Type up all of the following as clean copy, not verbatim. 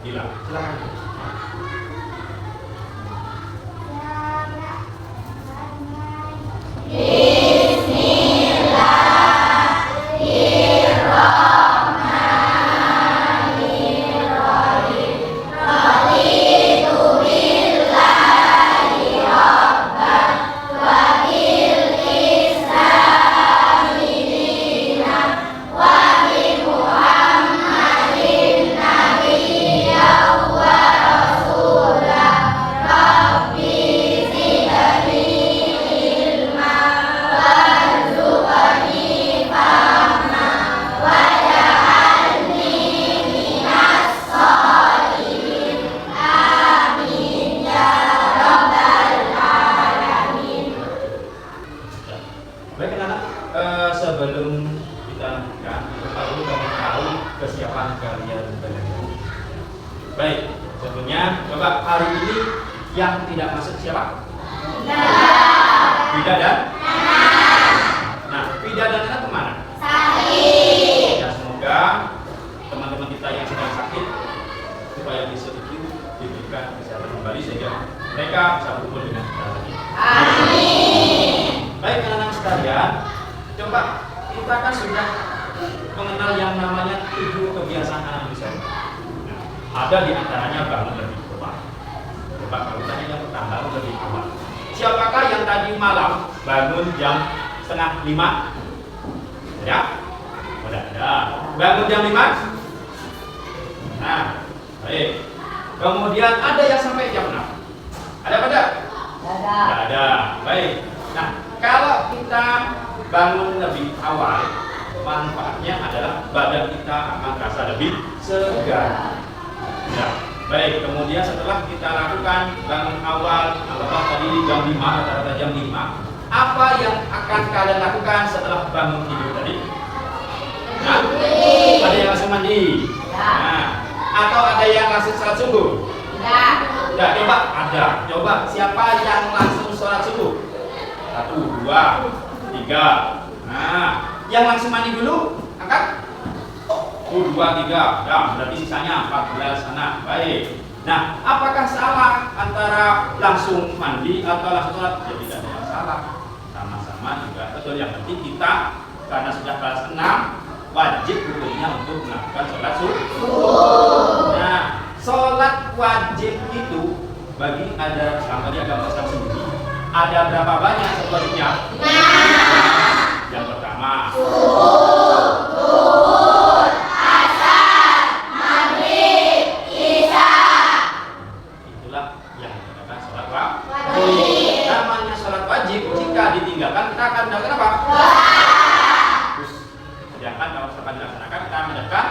Gila, silakan. Sebelum kita lanjutkan, perlu kami tahu kesiapan kalian belajar. Baik, tentunya coba hari ini yang tidak masuk siapa? Tidak dan? Nah, tidak dan Nana kemana? Sakit. Ya, semoga teman-teman kita yang sedang sakit supaya bisa diberikan kesehatan kembali sehingga mereka bisa berkumpul dengan kita lagi. Amin. Baik, anak-anak sekalian, coba kita kan sudah mengenal yang namanya 7 kebiasaan anak Indonesia. Nah, ada di antaranya bangun lebih awal. Coba kalau tadi yang pertama bangun lebih awal. Siapakah yang tadi malam bangun jam 4:30? Ya? Udah ada. Bangun jam 5? Nah, baik. Kemudian ada yang sampai jam 6? Ada pada? Ada. Ada. Baik. Nah, kalau kita bangun lebih awal, manfaatnya adalah badan kita akan terasa lebih segar. Nah, baik. Kemudian setelah kita lakukan bangun awal, apakah tadi jam 5 rata-rata jam 5, apa yang akan kalian lakukan setelah bangun tidur tadi? Nah, ada yang langsung mandi? Nah, atau ada yang langsung sholat subuh? Tidak. Tidak, coba ada. Coba siapa yang langsung sholat subuh? 1, 2, 3. Nah, yang langsung mandi dulu, angkat. 1, 2, 3. Ya, berarti sisanya 14 anak. Baik. Nah, apakah salah antara langsung mandi atau langsung sholat? Ya, tidak ada yang salah. Sama-sama juga betul. Yang penting kita karena sudah kelas 6, wajib hukumnya untuk melakukan sholat subuh. Nah, sholat wajib itu bagi ada sama di agama Islam sendiri. Ada berapa banyak sholat wajibnya? Yang pertama, zuhur, asar, maghrib, isya. Itulah yang dikatakan sholat wajib. Namanya sholat wajib, jika ditinggalkan kita akan mendapatkan apa? Sedangkan kalau misalkan dilaksanakan kita mendapatkan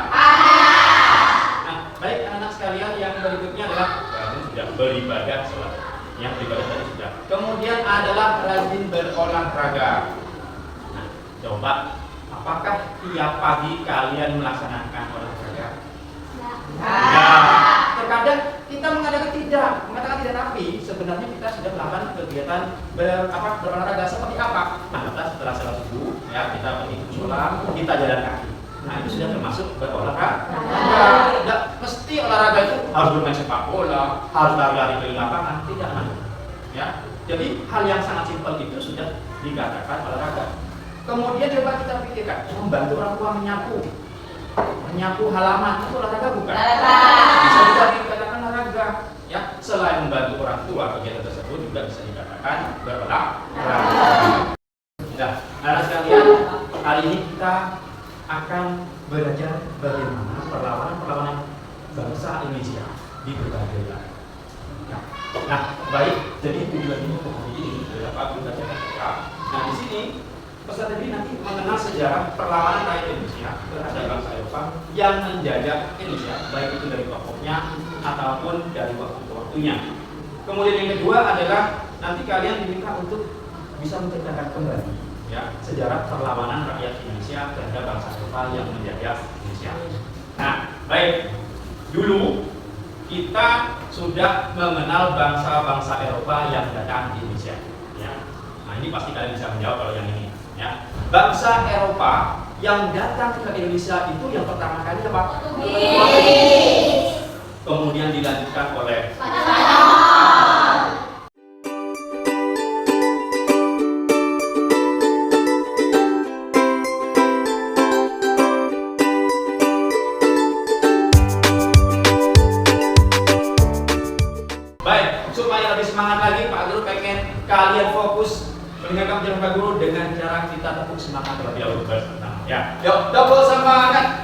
Nah, baik anak-anak sekalian, yang berikutnya adalah kamu sudah beribadah sholat. Yang beribadah tadi sudah. Kemudian adalah rajin berolahraga. Nah, coba apakah tiap pagi kalian melaksanakan olahraga? Ya. Terkadang kita mengatakan tidak, tapi sebenarnya kita sudah melakukan kegiatan berolahraga seperti apa? Nah, setelah sholat subuh, ya kita pergi ke sholat, kita jalan kaki. Nah, itu sudah termasuk berolahraga. Tidak mesti olahraga itu harus bermain sepak bola, harus lari-lari keliling lapangan, tidak. Ya, jadi hal yang sangat simpel itu sudah dikatakan olahraga. Kemudian coba kita pikirkan, membantu orang tua menyapu halaman itu olahraga bukan? Bisa juga dikatakan olahraga. Ya, selain membantu orang tua, kegiatan tersebut juga bisa dikatakan berolahraga. Nah, anak sekalian, hari ini kita akan belajar bagaimana perlawanan bangsa Indonesia di berbagai wilayah. Nah, baik. Jadi tujuan ini untuk hari ini adalah Pak belajar kita. Nah, di sini peserta ini nanti mengenal sejarah perlawanan rakyat Indonesia terhadap bangsa Eropa yang menjajah Indonesia, baik itu dari tokohnya ataupun dari waktu ke waktunya. Kemudian yang kedua adalah nanti kalian diminta untuk bisa menceritakan kembali ya sejarah perlawanan rakyat Indonesia terhadap bangsa Eropa yang menjajah Indonesia. Nah, baik. Dulu kita sudah mengenal bangsa-bangsa Eropa yang datang di Indonesia. Ya. Nah, ini pasti kalian bisa menjawab kalau yang ini. Ya. Bangsa Eropa yang datang ke Indonesia itu yang pertama kali apa? Portugis. Kemudian kemudian dilanjutkan oleh baik, supaya lebih semangat lagi Pak Guru pengen kalian fokus mendengarkan penjelasan Pak Guru dengan cara kita tepuk semangat terlebih dahulu bersama. Ya, yuk double semangat.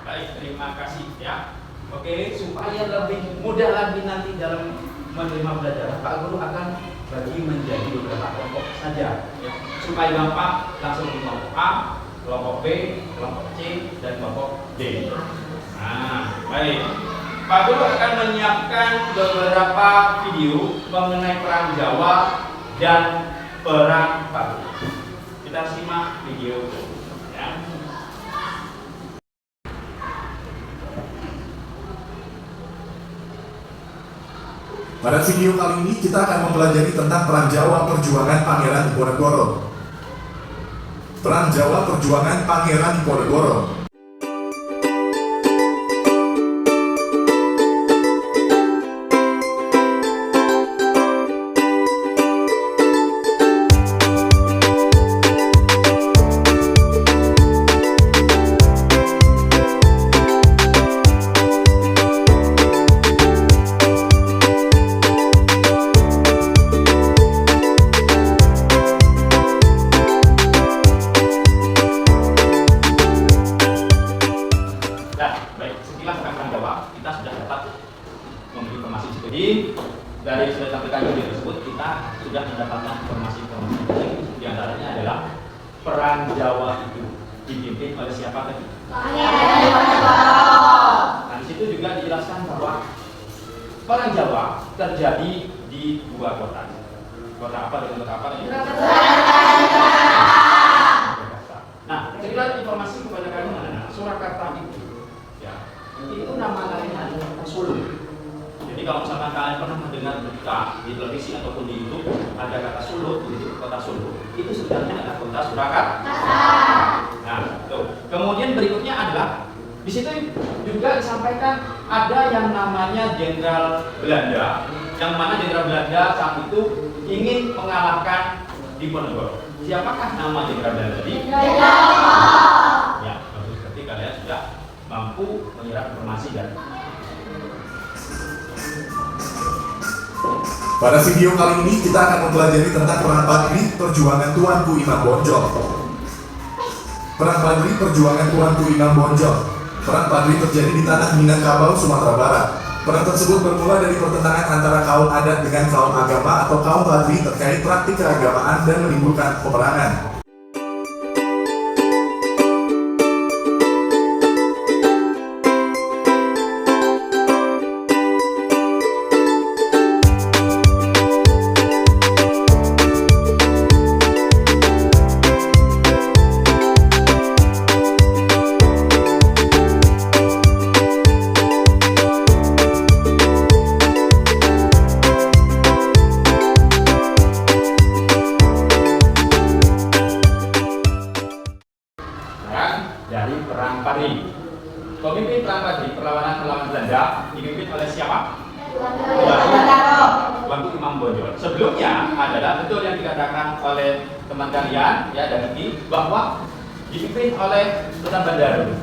Baik, terima kasih ya. Oke, supaya lebih mudah lagi nanti dalam menerima pelajaran, Pak Guru akan bagi menjadi beberapa kelompok saja ya. Supaya gampang langsung di kelompok A, kelompok B, kelompok C, dan kelompok D. Nah, baik. Pak Guru akan menyiapkan beberapa video mengenai perang Jawa dan perang Batu. Kita simak video itu. Ya. Pada video kali ini kita akan mempelajari tentang perang Jawa perjuangan Pangeran Diponegoro. Perang Jawa perjuangan Pangeran Diponegoro. Jadi dari sudah sampaikan video tersebut kita sudah mendapatkan informasi-informasi penting, di antaranya adalah perang Jawa itu dipimpin oleh siapa tadi? Pangeran Diponegoro. Nah, di situ juga dijelaskan bahwa perang Jawa terjadi di dua kota. Kota apa dengan kota apa? Nah, cerita informasi kepada kalian, Surakarta itu, ya, itu nama lainnya adalah kota Solo. Jadi kalau misalkan kalian pernah mendengar berita di televisi ataupun di YouTube ada kata Solo, itu kota Solo, itu sebenarnya adalah kota Surakarta. Nah, tuh. Kemudian berikutnya adalah di situ juga disampaikan ada yang namanya Jenderal Belanda, yang mana Jenderal Belanda saat itu ingin mengalahkan Diponegoro. Siapakah nama Jenderal Belanda tadi? Ya, bagus, berarti kalian sudah mampu menyerap informasi dan Pada video kali ini kita akan mempelajari tentang perang Padri perjuangan Tuanku Imam Bonjol. Perang Padri perjuangan Tuanku Imam Bonjol. Perang Padri terjadi di tanah Minangkabau, Sumatera Barat. Perang tersebut bermula dari pertentangan antara kaum adat dengan kaum agama atau kaum Padri terkait praktik keagamaan dan menimbulkan peperangan. dari perang Padri. Pemimpin perang Padri perlawanan melawan Belanda dipimpin oleh siapa? Tuanku Imam Bonjol. Sebelumnya adalah betul yang dikatakan oleh teman kalian ya dan ini bahwa dipimpin oleh Sultan Bandarun.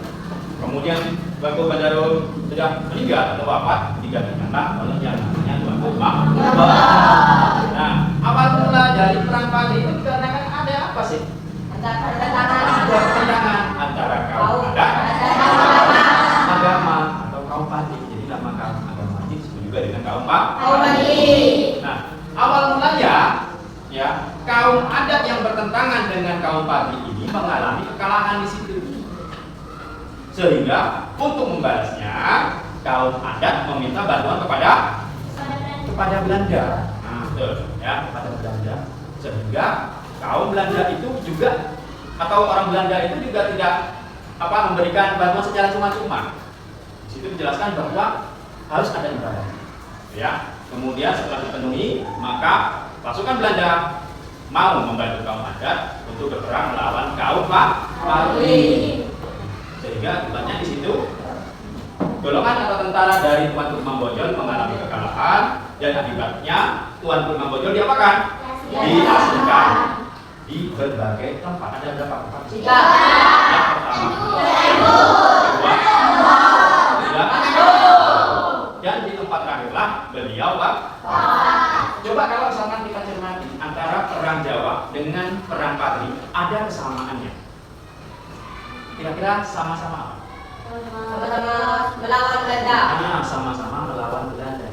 Kemudian Tuanku Bandarun sudah meninggal atau wafat digantikanlah oleh yang namanya Tuanku Imam Bonjol. Nah, awal mula dari perang Padri itu dikarenakan ada apa sih? Ada pertentangan antara kaum adat, agama atau kaum Padri. Jadi nama kaum agama ini disebut juga dengan kaum Padri. Nah, awal mulanya ya kaum adat yang bertentangan dengan kaum Padri ini mengalami kekalahan di situ. Sehingga untuk membalasnya kaum adat meminta bantuan kepada Belanda. Nah, betul ya, kepada Belanda. Sehingga kaum Belanda itu juga atau orang Belanda itu juga tidak memberikan bantuan secara cuma-cuma. Di situ dijelaskan bahwa harus ada imbalan. Ya. Kemudian setelah dipenuhi, maka pasukan Belanda mau membantu kaum adat untuk untuk berperang melawan kaum Parli. Sehingga akibatnya di situ golongan atau tentara dari Tuanku Imam Bonjol mengalami kekalahan dan akibatnya Tuanku Imam Bonjol diapakan? Diasingkan di berbagai tempat. Ada berapa tempat? Yang pertama, dan di tempat terakhirlah beliau coba kalau misalkan kita cermati antara perang Jawa dengan perang Parli, ada kesamaannya. Kira-kira sama-sama apa? Sama-sama melawan Belanda. Sama-sama melawan Belanda.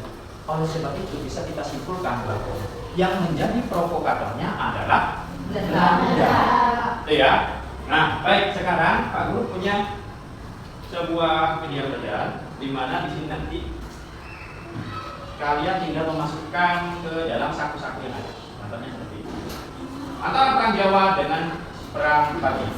Oleh sebab itu bisa kita simpulkan bahwa yang menjadi provokatornya adalah Belanda. Ya. Nah, baik, sekarang Pak Guru punya sebuah video pelajaran di mana di sini nanti kalian tinggal memasukkan ke dalam saku-saku yang ada. Contohnya seperti ini. Antara perang Jawa dengan perang Parli.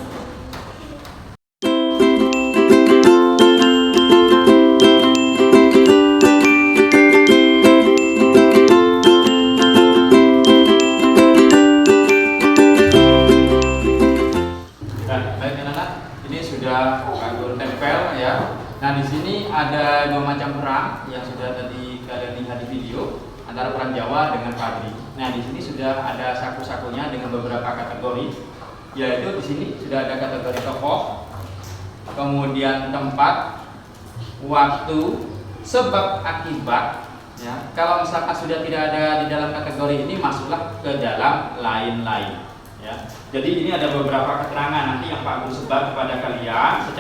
Nah, di sini ada dua macam perang yang sudah tadi kalian lihat di video antara perang Jawa dengan Parli. Nah, di sini sudah ada saku-sakunya dengan beberapa kategori, yaitu di sini sudah ada kategori tokoh, kemudian tempat, waktu, sebab akibat. Ya, kalau misalkan sudah tidak ada di dalam kategori ini, masuklah ke dalam lain-lain. Ya, jadi ini ada beberapa keterangan nanti yang Pak Guru sebar kepada kalian.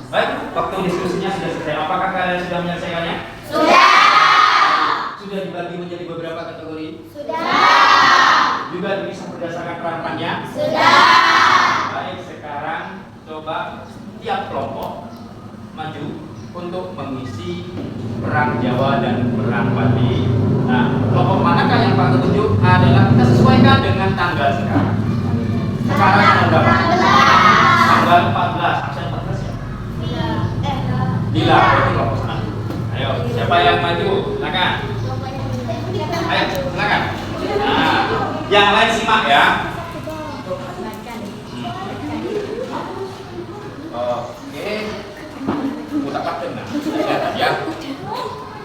Baik, waktu diskusinya sudah selesai. Apakah kalian sudah menyelesaikannya? Sudah. Sudah dibagi menjadi beberapa kategori? Sudah. Juga bisa berdasarkan peran-perannya? Sudah. Baik, sekarang coba tiap kelompok maju untuk mengisi perang Jawa dan perang Parli. Nah, kelompok manakah yang Pak tunjuk adalah kita sesuaikan dengan tanggal sekarang. Sekarang tanggal berapa? Tanggal 14. Absen 14 ya? Dila, berarti kelompok sana. Ayo, siapa yang maju? Silakan. Ayo, silakan. Nah, yang lain simak ya. Oke. Putar kapten nah. Kelihatan ya.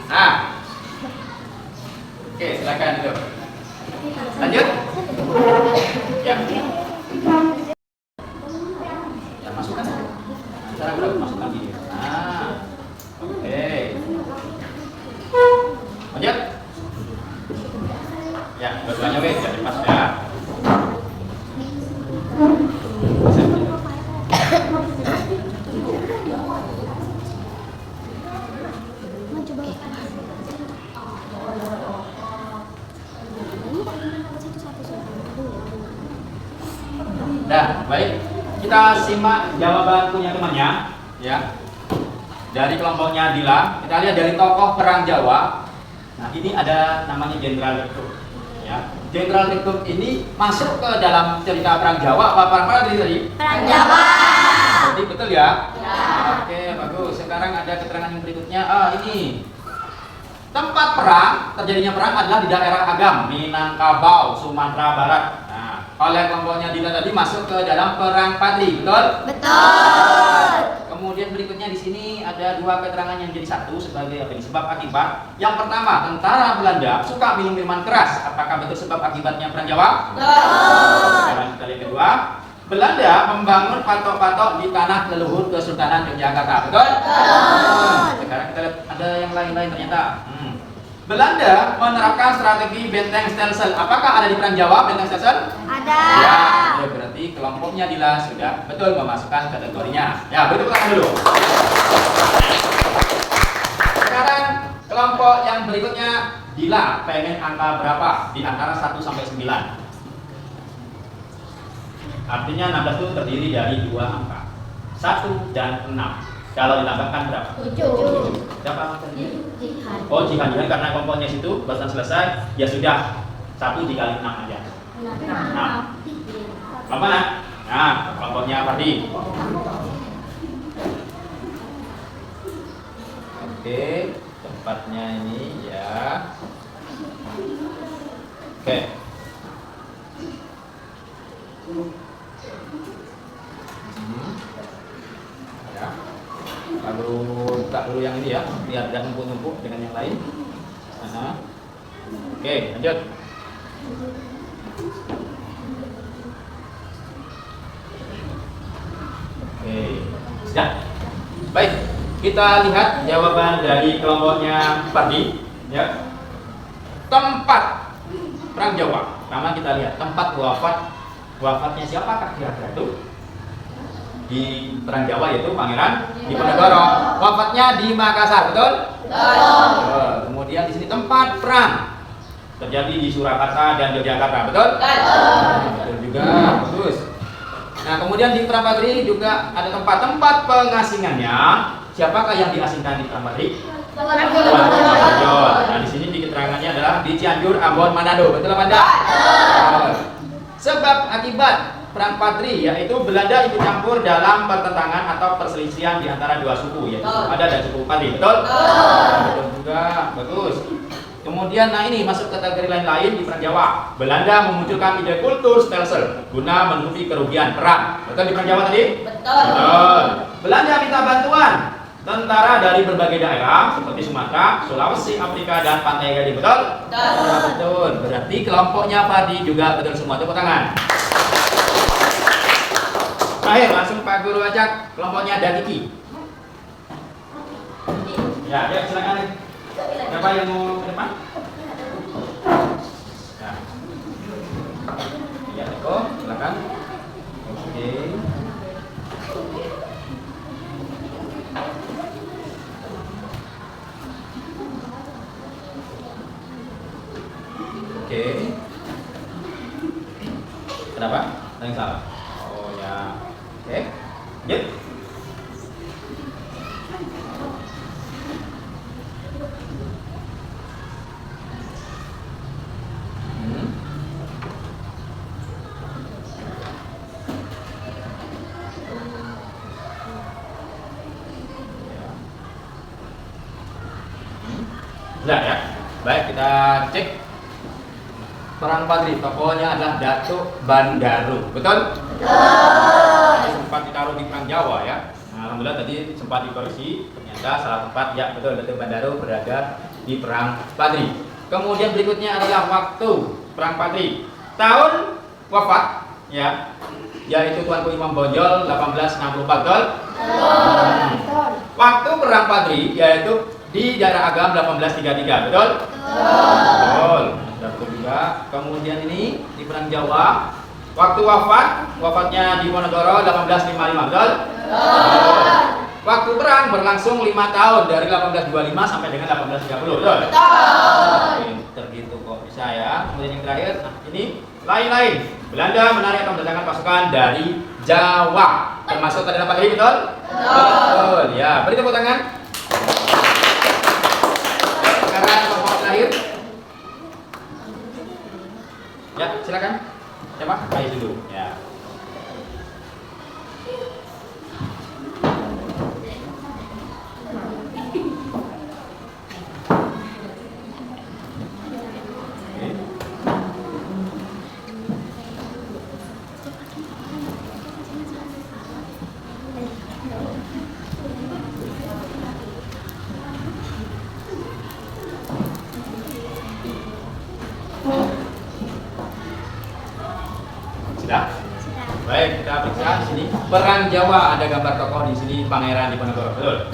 Nah. Oke, silakan dulu. Lanjut. Ya. Ya, masukkan saja. Cara berapa masukkan video. Nah, oke. Lanjut. Ya, dua-duanya weh, jadi pas ya. Dah, baik. Kita simak jawaban punya temannya, ya. Dari kelompoknya Dila, kita lihat dari tokoh perang Jawa. Nah, ini ada namanya Jenderal Lektuk, ya. Jenderal Lektuk ini masuk ke dalam cerita perang Jawa apa perang tadi? Perang Jawa. Jadi betul ya? Ya. Oke, bagus. Sekarang ada keterangan yang berikutnya. Ini tempat perang, terjadinya perang adalah di daerah Agam, Minangkabau, Sumatera Barat. Nah, oleh kelompoknya Dila tadi masuk ke dalam perang Padri, betul? Betul. Kemudian berikutnya di sini ada dua keterangan yang jadi satu sebagai apa ini? Sebab akibat. Yang pertama, tentara Belanda suka minum minuman keras. Apakah betul sebab akibatnya perang Jawa? Betul. Sekarang kita lihat kedua. Belanda membangun patok-patok di tanah leluhur Kesultanan Yogyakarta, betul? Betul. Sekarang kita lihat ada yang lain-lain ternyata. Belanda menerapkan strategi benteng Stelsel. Apakah ada di perang Jawa benteng Stelsel? Ada. Ya, berarti kelompoknya Dila sudah betul memasukkan kategorinya. Ya, beri tepuk tangan dulu. Sekarang kelompok yang berikutnya Dila pengen angka berapa di antara 1 sampai 9? Artinya 16 itu terdiri dari dua angka, 1 dan 6. Kalau ditambahkan berapa? 7. Berapa? Jihad. Oh, jihad karena kelompoknya situ barusan selesai, ya sudah 1 dikali 6 aja. 6. Apa nak? Nah, kelompoknya Fardi. Oke, tempatnya ini ya. Oke. Ya. Lalu buka dulu yang ini ya, biar tidak numpuk-numpuk dengan yang lain. Oke, lanjut. Oke, sudah. Baik, kita lihat jawaban dari kelompoknya Fardi. Ya, tempat perang Jawa. Pertama kita lihat tempat wafatnya siapakah kira-kira itu? Di perang Jawa yaitu Pangeran Diponegoro. Wafatnya di Makassar, betul? Betul. Kemudian di sini tempat perang terjadi di Surakarta dan Yogyakarta, betul? Betul juga, bagus. Nah, kemudian di perang Padri juga ada tempat-tempat pengasingannya. Siapakah yang diasingkan di perang Padri? Nah, di sini di keterangannya adalah di Cianjur, Ambon, Manado, betul apa enggak? Sebab akibat perang Padri yaitu Belanda ikut campur dalam pertentangan atau perselisihan di antara dua suku yaitu suku Ada dan suku Padri, betul? Betul juga, bagus. Kemudian nah ini masuk kategori lain-lain di perang Jawa. Belanda memunculkan ide kultur Stelsel guna menutupi kerugian perang. Betul di perang Jawa tadi? Betul. Belanda minta bantuan tentara dari berbagai daerah seperti Sumatera, Sulawesi, Afrika dan Pantai Gading, betul? Betul. Berarti kelompoknya Fardi juga betul semua. Tepuk tangan. Terakhir langsung Pak Guru ajak kelompoknya Dakiki. Ya, silakan. Siapa yang mau ke depan? Ya. Ya, Eko, silakan. Oke. Oke. Kenapa? Ada yang salah? Oh ya. Oke. Lanjut. Sudah ya. Baik, kita cek. Perang Padri tokohnya adalah Datuk Bandaru, betul? Sempat ditaruh di perang Jawa ya. Nah, alhamdulillah tadi sempat dikoreksi, ternyata salah tempat. Ya betul, Datuk Bandaru berada di perang Padri. Kemudian berikutnya adalah waktu perang Padri. Tahun wafat, ya, yaitu Tuanku Imam Bonjol 1864, betul? Waktu perang Padri, yaitu di daerah Agam 1833, betul? Betul. Betul juga. Kemudian ini di perang Jawa, waktu wafatnya di Ponorogo 1855, betul? Waktu perang berlangsung 5 tahun dari 1825 sampai dengan 1830, betul? Pinter gitu kok bisa ya. Kemudian yang terakhir, nah ini lain-lain. Belanda menarik atau mendatangkan pasukan dari Jawa, termasuk tadi Padri, betul? Betul. Ya, beri tepuk tangan. Sekarang kelompok terakhir. Ya, silakan. Siapa? Ayo dulu. Ya. Sudah? Baik, kita periksa di sini. Perang Jawa ada gambar tokoh di sini Pangeran Diponegoro, betul?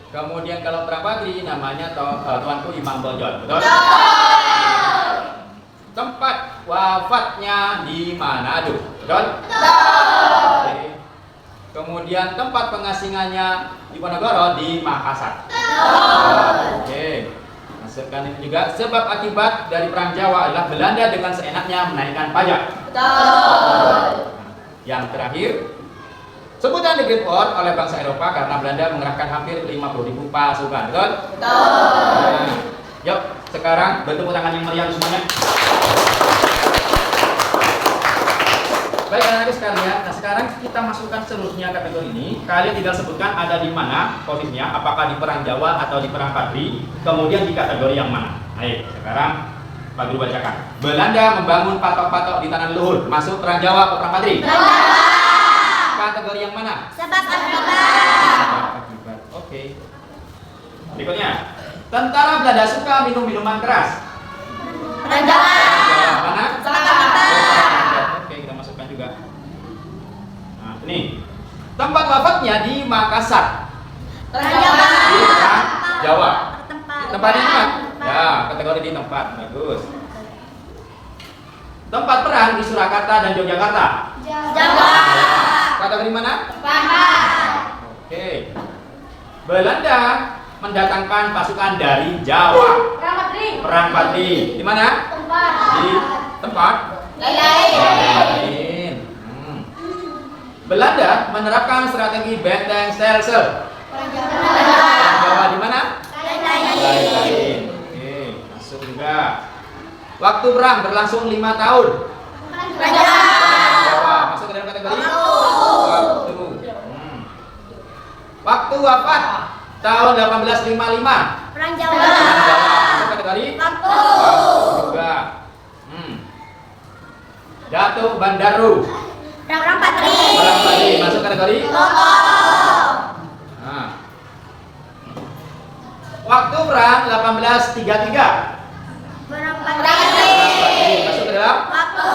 Kemudian kalau perang Padri namanya Tuanku Imam Bonjol, betul? Tempat wafatnya di Manado, betul? Kemudian tempat pengasingannya di Diponegoro di Makassar. Oke. Masukkan ini juga. Sebab akibat dari perang Jawa adalah Belanda dengan seenaknya menaikkan pajak. Yang terakhir, sebutan The Great War oleh bangsa Eropa karena Belanda mengerahkan hampir 50.000 pasukan, betul? Nah, yuk, sekarang bertepuk tangan yang meriah semuanya. Baik anak-anak sekalian, nah sekarang kita masukkan seluruhnya kategori ini. Kalian tinggal sebutkan ada di mana posisinya, apakah di perang Jawa atau di perang Padri, kemudian di kategori yang mana. Ayo, sekarang Pak Guru bacakan. Belanda membangun patok-patok di tanah leluhur, masuk perang Jawa atau perang Padri? Kategori yang mana? Sebab akibat. Oke. Berikutnya, tentara Belanda suka minum minuman keras. Perang Jawa. Mana? Sebab akibat. Oke, kita masukkan juga. Nah, ini tempat wafatnya di Makassar. Perang Jawa. Di perang Jawa. Tempatnya mana? Tempat. Ya, kategori di tempat. Bagus. Tempat perang di Surakarta dan Yogyakarta. Jawa. Kategori mana? Tempat. Oke. Belanda mendatangkan pasukan dari Jawa. Perang Padri. Perang Padri. Di mana? Tempat. Di tempat lain. Belanda menerapkan strategi benteng Stelsel. Perang Perang Jawa di mana? Lain. Oke, masuk juga. Waktu perang berlangsung 5 tahun. Perang Jawa. Jawa masuk ke dalam kategori waktu. Waktu wafat tahun 1855. Perang Jawa. Perang Jawa masuk kategori Waktu. juga. Datuk Bandaru. Perang Padri. Perang Padri masuk kategori. Nah. Waktu perang 1833. Perang Perang Padri masuk ke dalam Waktu.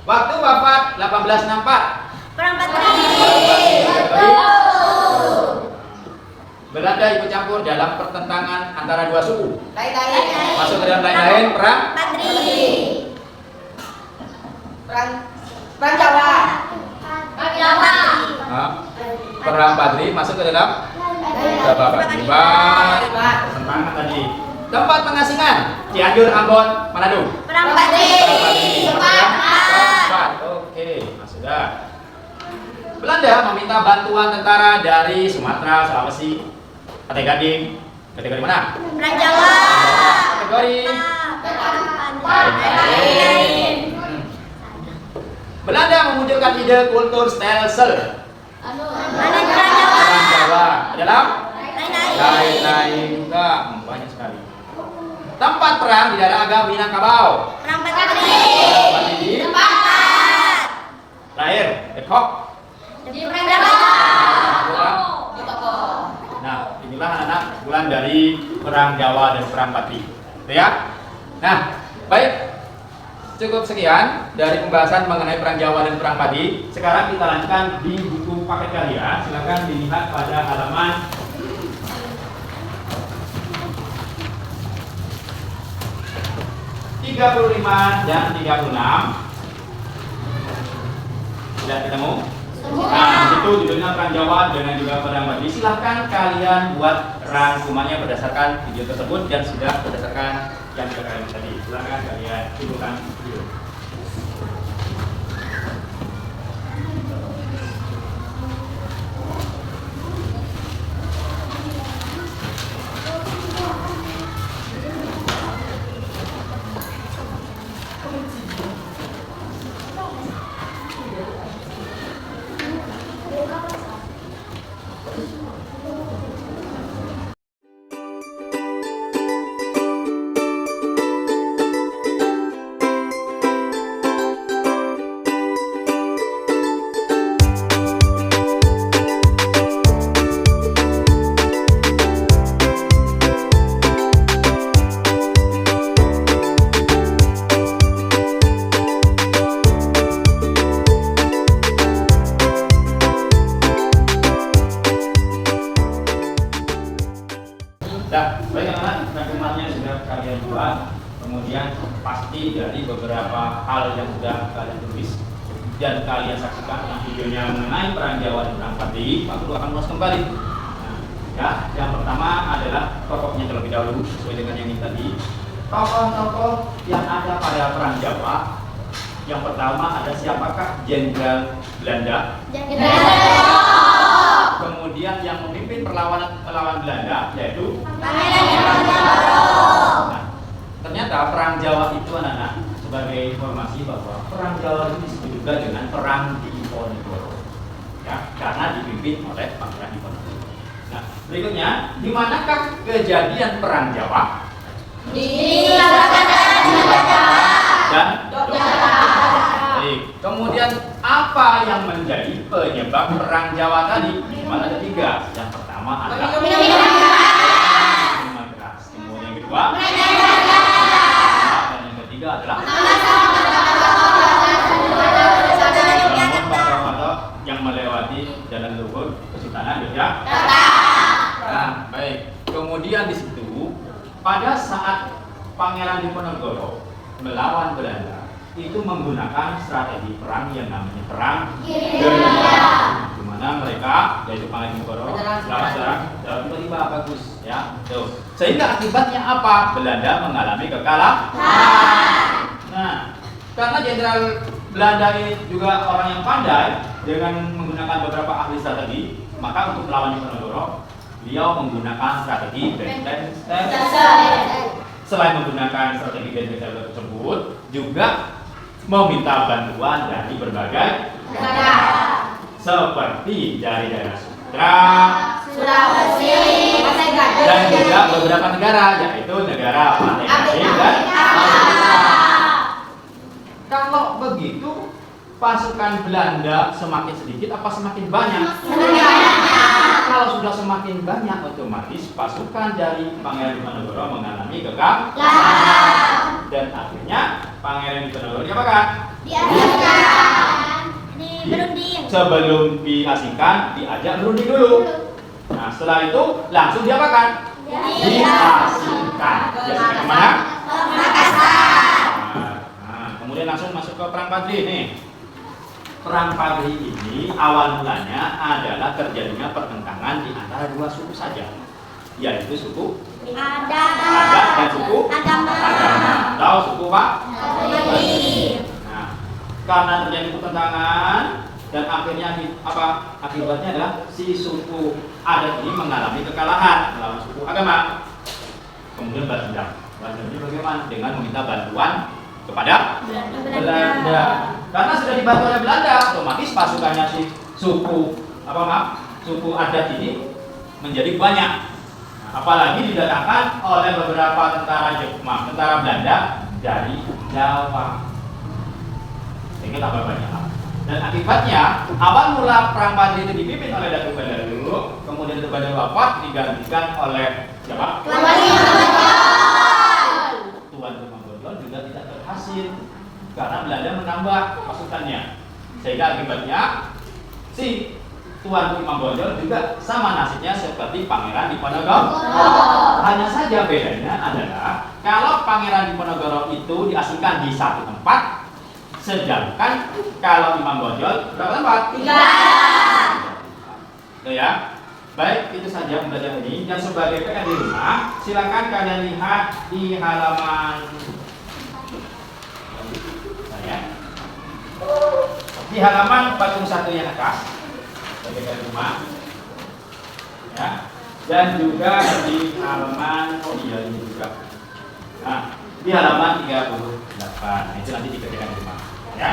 Waktu wafat 1864. Perang Padri. Belanda ikut campur dalam pertentangan antara dua suku. Lain. Masuk ke dalam lain-lain perang Padri. Perang Jawa. Perang Jawa. Nah, perang Padri masuk ke dalam berapa Padri? Pertentangan tadi. Tempat pengasingan Cianjur, Ambon, Manado. Perang Padri. Perang Padri. Tempat. Oke, masuk dah. Belanda meminta bantuan tentara dari Sumatera, Sulawesi, Pantai Gading. Kategori mana? Perang Jawa. Kategori Lain. Belanda memunculkan ide kultur Stelsel. Mana Perang Jawa? Perang Jawa dalam Lain. lain-lain juga banyak sekali. Tempat perang di daerah Agam Minangkabau. Perang Padri. Padri di Tempat. lahir Depok. Di Perang Jawa. Nah, inilah anak-anak bulan dari perang Jawa dan perang Padri. Gitu ya. Nah, baik. cukup sekian dari pembahasan mengenai perang Jawa dan perang Padi. Sekarang kita lanjutkan di buku paket karya. Silakan dilihat pada halaman 35 dan 36. Sudah ketemu? Nah, itu judulnya perang Jawa dengan juga perang Padi. Silahkan kalian buat rangkumannya berdasarkan video tersebut dan sudah berdasarkan yang sudah kalian tadi. Silahkan kalian simpulkan video. Nah, baik anak-anak, rangkumannya sudah kalian buat. Kemudian pasti dari beberapa hal yang sudah kalian tulis dan kalian saksikan videonya mengenai perang Jawa dan perang Padi, Pak Guru akan ulas kembali. Nah, ya, yang pertama adalah tokohnya terlebih dahulu sesuai dengan yang ini tadi. Tokoh-tokoh yang ada pada perang Jawa. Yang pertama ada siapakah? Jenderal Belanda. Kemudian yang memimpin perlawanan melawan Belanda yaitu Pangeran Diponegoro. Nah, ternyata perang Jawa itu anak-anak, sebagai informasi bahwa perang Jawa itu disebut juga dengan perang Diponegoro, ya, karena dipimpin oleh Pangeran Diponegoro. Nah, berikutnya, di manakah kejadian perang Jawa? Di Jawa Dan baik. Kemudian apa yang menjadi penyebab perang Jawa tadi? Cuma ada 3. Yang pertama adalah minuman keras. Kemudian yang kedua, dan yang ketiga adalah bangun patok-patok yang melewati jalan luhur Kesultanan Yogyakarta. Nah, baik. Kemudian di situ pada saat Pangeran Diponegoro melawan Belanda itu menggunakan strategi perang yang namanya perang gerilya, di mana mereka yaitu Pangeran Diponegoro serang tiba-tiba bagus ya tuh, sehingga akibatnya apa? Belanda mengalami kekalahan. Nah, karena Jenderal Belanda ini juga orang yang pandai dengan menggunakan beberapa ahli strategi, maka untuk melawan Diponegoro beliau menggunakan strategi benteng step. Selain menggunakan strategi benteng step tersebut, juga meminta bantuan dari berbagai negara seperti dari daerah Sumatera, Sulawesi, dan juga beberapa negara, yaitu negara Pantai Kasih dan Afrika. Kalau begitu, pasukan Belanda semakin sedikit apa semakin banyak? Kalau sudah semakin banyak, otomatis pasukan dari Pangeran Diponegoro mengalami kekalahan. Dan akhirnya Pangeran Diponegoro diapakan? diasingkan. Ini berunding. Sebelum diasingkan, diajak berunding dulu. Nah, setelah itu langsung diapakan? Diasingkan. Diasingkan kemana? Makassar. Nah, kemudian langsung masuk ke perang Padri nih. Perang Padri ini awal mulanya adalah terjadinya pertentangan di antara 2 suku saja, yaitu suku Adat dan suku Agama. Tahu suku Pak? Nah, karena terjadi pertentangan dan akhirnya akibatnya adalah si suku Adat ini mengalami kekalahan melawan suku Agama. Kemudian balas dendam. Balas dendam ini bagaimana? Dengan meminta bantuan kepada Belanda. Karena sudah dibantu oleh Belanda, otomatis pasukannya si suku Adat ini menjadi banyak. Nah, apalagi didatangkan oleh beberapa tentara Belanda dari Jawa, sehingga tambah banyak. Dan akibatnya awal mula perang Padri itu dipimpin oleh Datuk Bandar dulu, kemudian Datuk Bandar wafat digantikan oleh siapa? Tuan Rumah Bonjol juga tidak berhasil. karena Belanda menambah pasukannya. Sehingga akibatnya si Tuanku Imam Bonjol juga sama nasibnya seperti Pangeran Diponegoro. Hanya saja bedanya adalah kalau Pangeran Diponegoro itu diasingkan di satu tempat, sedangkan kalau Imam Bonjol berapa tempat? 3. Tuh ya. Baik, itu saja pembelajaran ini. Dan sebagai PR di rumah, silakan kalian lihat di halaman di halaman 41 yang atas, sebagai PR di rumah, ya. Dan juga di halaman ini juga. Nah, di halaman 38. Nah, itu nanti dikerjakan di rumah, ya.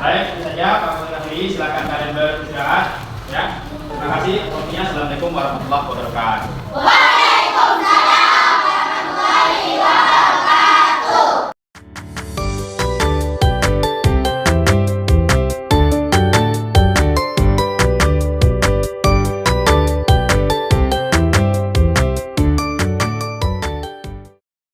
Baik, itu saja Pak Kapolri. Silakan kalian beristirahat, ya. Terima kasih. Assalamualaikum warahmatullahi wabarakatuh.